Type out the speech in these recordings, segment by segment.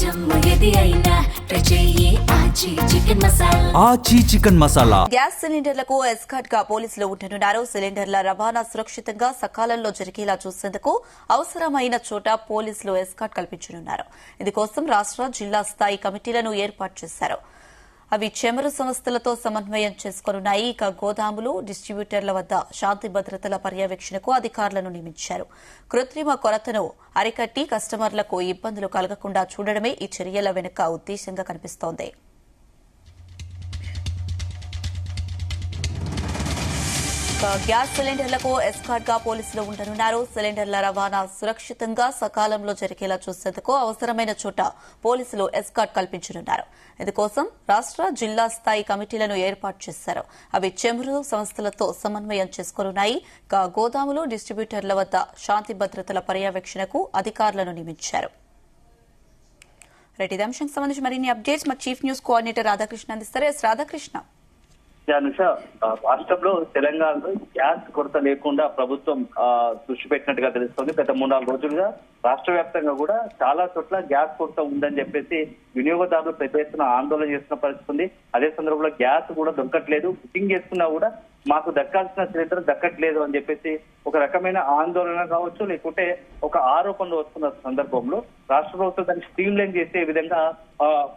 ఆచి chicken masala. Gas సిలిండర్లకు escort గా పోలీసులు ఉంటున్నారు. సిలిండర్ల రవాణా సురక్షితంగా సకాలంలో జరిగేలా చూసేందుకు అవసరమైన చోట పోలీసులు ఎస్కాట్ కల్పించనున్నారు. ఇందుకోసం రాష్ట్ర జిల్లా స్థాయి కమిటీలను ఏర్పాటు చేశారు. అవి చమురు సంస్థలతో సమన్వయం చేసుకోనున్నాయి. ఇక గోదాములు, డిస్ట్రిబ్యూటర్ల వద్ద శాంతి భద్రతల పర్యవేక్షణకు అధికారులను నియమించారు. కృత్రిమ కొరతను అరికట్టి కస్టమర్లకు ఇబ్బందులు కలగకుండా చూడడమే ఈ చర్యల వెనుక ఉద్దేశంగా కనిపిస్తోంది. గ్యాస్ సిలిండర్లకు ఎస్కాట్ గా పోలీసులు ఉండనున్నారు. సిలిండర్ల రవాణా సురక్షితంగా సకాలంలో జరిగేలా చూసేందుకు అవసరమైన చోట పోలీసులు ఎస్కాట్ కల్పించనున్నారు. ఇందుకోసం రాష్ట్ర జిల్లా స్థాయి కమిటీలను ఏర్పాటు చేశారు. అవి చమురు సంస్థలతో సమన్వయం చేసుకోనున్నాయి. గోదాములు, డిస్ట్రిబ్యూటర్ల వద్ద శాంతి భద్రతల పర్యవేక్షణకు అధికారులను నియమించారు. ఇదే అంశానికి సంబంధించి మరిన్ని అప్డేట్స్ మా చీఫ్ న్యూస్ కోఆర్డినేటర్ రాధాకృష్ణ అందిస్తారు. రాధాకృష్ణ, అనుష, రాష్ట్రంలో తెలంగాణలో గ్యాస్ కొరత లేకుండా ప్రభుత్వం దృష్టి పెట్టినట్టుగా తెలుస్తోంది. గత 3-4 రోజులుగా రాష్ట్ర వ్యాప్తంగా కూడా చాలా చోట్ల గ్యాస్ కొరత ఉందని చెప్పేసి వినియోగదారులు పెద్ద ఎత్తున ఆందోళన చేస్తున్న పరిస్థితి ఉంది. అదే సందర్భంలో గ్యాస్ కూడా దొరకట్లేదు, బుకింగ్ చేసుకున్నా కూడా మాకు దక్కాల్సిన సిలిండర్ దక్కట్లేదు అని చెప్పేసి ఒక రకమైన ఆందోళన కావచ్చు, లేకుంటే ఒక ఆరోపణలు వస్తున్న సందర్భంలో రాష్ట్ర ప్రభుత్వం దాన్ని స్ట్రీమ్ లైన్ చేసే విధంగా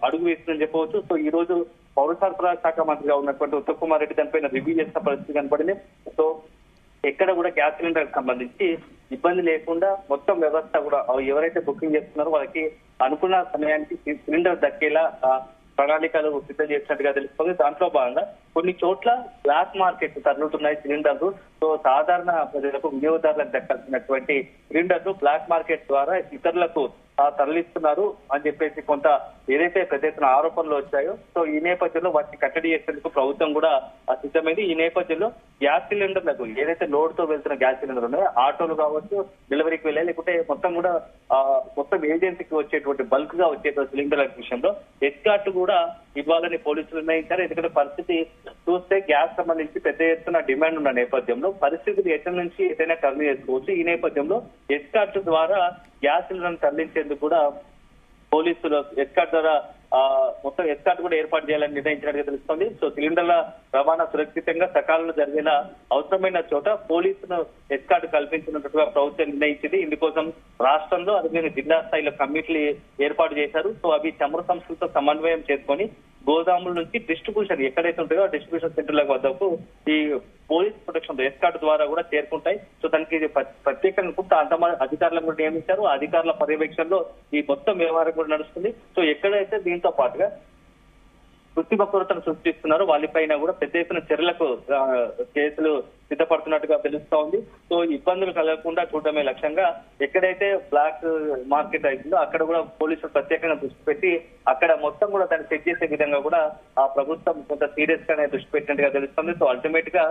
అడుగు వేస్తుందని చెప్పవచ్చు. సో ఈ రోజు పౌర సరఫరాల శాఖ మంత్రిగా ఉన్నటువంటి ఉత్తమ్ కుమార్ రెడ్డి దానిపైన రివ్యూ చేసిన పరిస్థితి కనపడింది. సో ఎక్కడ కూడా గ్యాస్ సిలిండర్ సంబంధించి ఇబ్బంది లేకుండా మొత్తం వ్యవస్థ కూడా ఎవరైతే బుకింగ్ చేస్తున్నారో వాళ్ళకి అనుకున్న సమయానికి సిలిండర్ దక్కేలా ప్రణాళికలు సిద్ధం చేసినట్టుగా తెలుస్తుంది. దాంట్లో భాగంగా కొన్ని చోట్ల బ్లాక్ మార్కెట్ తరలుతున్నాయి సిలిండర్లు. సో సాధారణ ప్రజలకు, వినియోగదారులకు దక్కాల్సినటువంటి సిలిండర్లు బ్లాక్ మార్కెట్ ద్వారా ఇతరులకు తరలిస్తున్నారు అని చెప్పేసి కొంత ఏదైతే పెద్ద ఎత్తున ఆరోపణలు వచ్చాయో, సో ఈ నేపథ్యంలో వాటిని కట్టడి చేసేందుకు ప్రభుత్వం కూడా సిద్ధమైంది. ఈ నేపథ్యంలో గ్యాస్ సిలిండర్లకు ఏదైతే లోడ్ తో వెళ్తున్న గ్యాస్ సిలిండర్ ఉన్నాయో, ఆటోలు కావచ్చు, డెలివరీకి వెళ్ళాలి, లేకుంటే మొత్తం ఏజెన్సీకి వచ్చేటువంటి బల్క్ గా వచ్చేటువంటి సిలిండర్ల విషయంలో ఎస్కాట్ కూడా ఇవ్వాలని పోలీసులు నిర్ణయించారు. ఎందుకంటే పరిస్థితి చూస్తే గ్యాస్ సంబంధించి పెద్ద ఎత్తున డిమాండ్ ఉన్న నేపథ్యంలో పరిస్థితులు ఎక్కడి నుంచి ఏదైనా టర్న్ చేసుకోవచ్చు. ఈ నేపథ్యంలో ఎస్కాట్ ద్వారా గ్యాస్ సిలిండర్ తరలించేందుకు కూడా పోలీసులు ఎస్కాట్ ద్వారా మొత్తం ఎస్కాట్ కూడా ఏర్పాటు చేయాలని నిర్ణయించినట్టుగా తెలుస్తోంది. సో సిలిండర్ల రవాణా సురక్షితంగా సకాలంలో జరిగేలా అవసరమైన చోట పోలీసులు ఎస్కాట్ కల్పించినట్టుగా ప్రభుత్వం నిర్ణయించింది. ఇందుకోసం రాష్ట్రంలో అదే జిల్లా స్థాయిలో కమిటీలు ఏర్పాటు చేశారు. సో అవి చమురు సంస్థలతో సమన్వయం చేసుకొని గోదాముల నుంచి డిస్ట్రిబ్యూషన్ ఎక్కడైతే ఉంటాయో ఆ డిస్ట్రిబ్యూషన్ సెంటర్ల వద్దకు ఈ పోలీస్ ప్రొటెక్షన్ ఎస్కాట్ ద్వారా కూడా చేరుకుంటాయి. సో దానికి ప్రత్యేకంగా అంతమంది అధికారులను కూడా నియమించారు. ఆ అధికారుల పర్యవేక్షణలో ఈ మొత్తం వ్యవహారం కూడా నడుస్తుంది. సో ఎక్కడైతే దీంతో పాటుగా కృత్రిమ కొరతను సృష్టిస్తున్నారు వాళ్ళపైన కూడా పెద్ద ఎత్తున చర్యలకు కేసులు సిద్ధపడుతున్నట్టుగా తెలుస్తా ఉంది. సో ఇబ్బందులు కలగకుండా చూడటమే లక్ష్యంగా ఎక్కడైతే బ్లాక్ మార్కెట్ అవుతుందో అక్కడ కూడా పోలీసులు ప్రత్యేకంగా దృష్టి పెట్టి అక్కడ మొత్తం కూడా దాన్ని సెట్ చేసే విధంగా కూడా ఆ ప్రభుత్వం కొంత సీరియస్ గానే దృష్టి పెట్టినట్టుగా తెలుస్తుంది. సో అల్టిమేట్ గా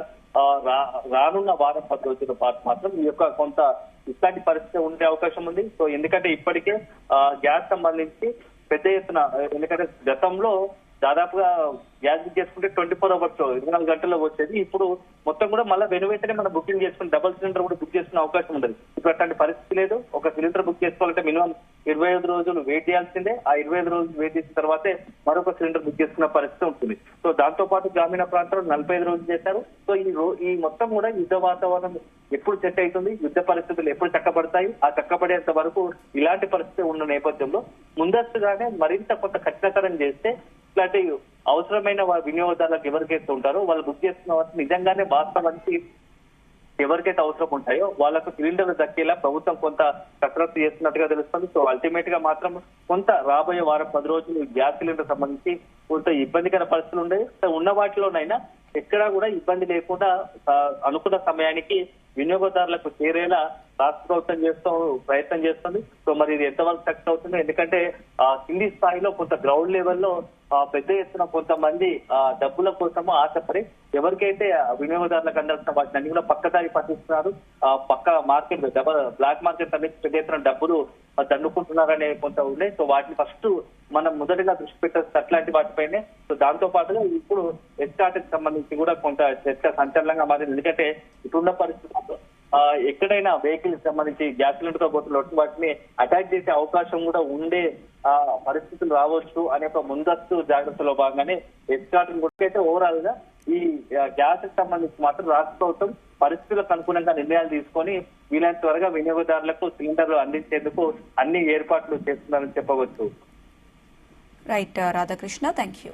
రానున్న వారం 10 రోజుల పాటు మాత్రం ఈ యొక్క కొంత ఇట్లాంటి పరిస్థితి ఉండే అవకాశం ఉంది. సో ఎందుకంటే ఇప్పటికే గ్యాస్ సంబంధించి పెద్ద ఎత్తున, ఎందుకంటే గతంలో దాదాపుగా గ్యాస్ బుక్ చేసుకుంటే 24 hours 24 గంటల్లో వచ్చేది. ఇప్పుడు మొత్తం కూడా మళ్ళీ వెంటనే మనం బుకింగ్ చేసుకుని డబుల్ సిలిండర్ కూడా బుక్ చేసుకునే అవకాశం ఉండదు. ఇప్పుడు అట్లాంటి పరిస్థితి లేదు. ఒక సిలిండర్ బుక్ చేసుకోవాలంటే మినిమం 25 రోజులు వెయిట్ చేయాల్సిందే. ఆ 25 రోజులు వెయిట్ చేసిన తర్వాతే మరొక సిలిండర్ బుక్ చేసుకున్న పరిస్థితి ఉంటుంది. సో దాంతో పాటు గ్రామీణ ప్రాంతాల్లో 45 రోజులు చేశారు. సో ఈ మొత్తం కూడా యుద్ధ వాతావరణం ఎప్పుడు సెట్ అవుతుంది, యుద్ధ పరిస్థితులు ఎప్పుడు చక్కబడతాయి, ఆ చక్కబడేంత వరకు ఇలాంటి పరిస్థితి ఉన్న నేపథ్యంలో ముందస్తుగానే మరింత కొంత కఠినతరం చేస్తే ఇట్లాంటి అవసరమైన వినియోగదారులకు ఎవరికైతే ఉంటారో వాళ్ళు బుక్ చేసుకున్న వాటిని నిజంగానే వాస్తవానికి ఎవరికైతే అవసరం ఉంటాయో వాళ్ళకు సిలిండర్లు దక్కేలా ప్రభుత్వం కొంత కసరత్తు చేస్తున్నట్టుగా తెలుస్తుంది. సో అల్టిమేట్ గా మాత్రం కొంత రాబోయే వారం 10 రోజులు గ్యాస్ సిలిండర్ సంబంధించి కొంత ఇబ్బందికర పరిస్థితులు ఉండే ఉన్న వాటిలోనైనా ఎక్కడా కూడా ఇబ్బంది లేకుండా అనుకున్న సమయానికి వినియోగదారులకు చేరేలా రాష్ట్ర ప్రభుత్వం ప్రయత్నం చేస్తుంది. సో మరి ఇది ఎంతవరకు సక్సెస్ అవుతుందో, ఎందుకంటే కింది స్థాయిలో కొంత గ్రౌండ్ లెవెల్లో పెద్ద ఎత్తున కొంతమంది డబ్బుల కోసము ఆశపడి ఎవరికైతే వినియోగదారులకు అందాల్సిన వాటిని అన్ని కూడా పక్కదారి పట్టిస్తున్నారు. పక్క మార్కెట్ బ్లాక్ మార్కెట్ అనేది పెద్ద ఎత్తున డబ్బులు దండుకుంటున్నారనే కొంత ఉండే. సో వాటిని ఫస్ట్ మనం మొదటిగా దృష్టి పెట్టాల్సి అట్లాంటి వాటిపైనే. సో దాంతో పాటుగా ఇప్పుడు ఎస్కాట్ కి సంబంధించి కూడా కొంత చర్చ సంచలనంగా మారింది. ఎందుకంటే ఇప్పుడున్న పరిస్థితుల్లో ఎక్కడైనా వెహికల్ సంబంధించి గ్యాస్ సిలిండర్ తో పోతున్న వాటిని అటాక్ చేసే అవకాశం కూడా ఉండే పరిస్థితులు రావచ్చు అనే ఒక ముందస్తు జాగ్రత్తలో భాగంగానే ఎస్కాట్ అయితే ఓవరాల్ గా ఈ గ్యాస్ కి సంబంధించి మాత్రం రాష్ట్ర ప్రభుత్వం పరిస్థితులకు అనుగుణంగా నిర్ణయాలు తీసుకొని వీలైనంత త్వరగా వినియోగదారులకు సిలిండర్లు అందించేందుకు అన్ని ఏర్పాట్లు చేస్తున్నారని చెప్పవచ్చు. Right Radhakrishna, thank you.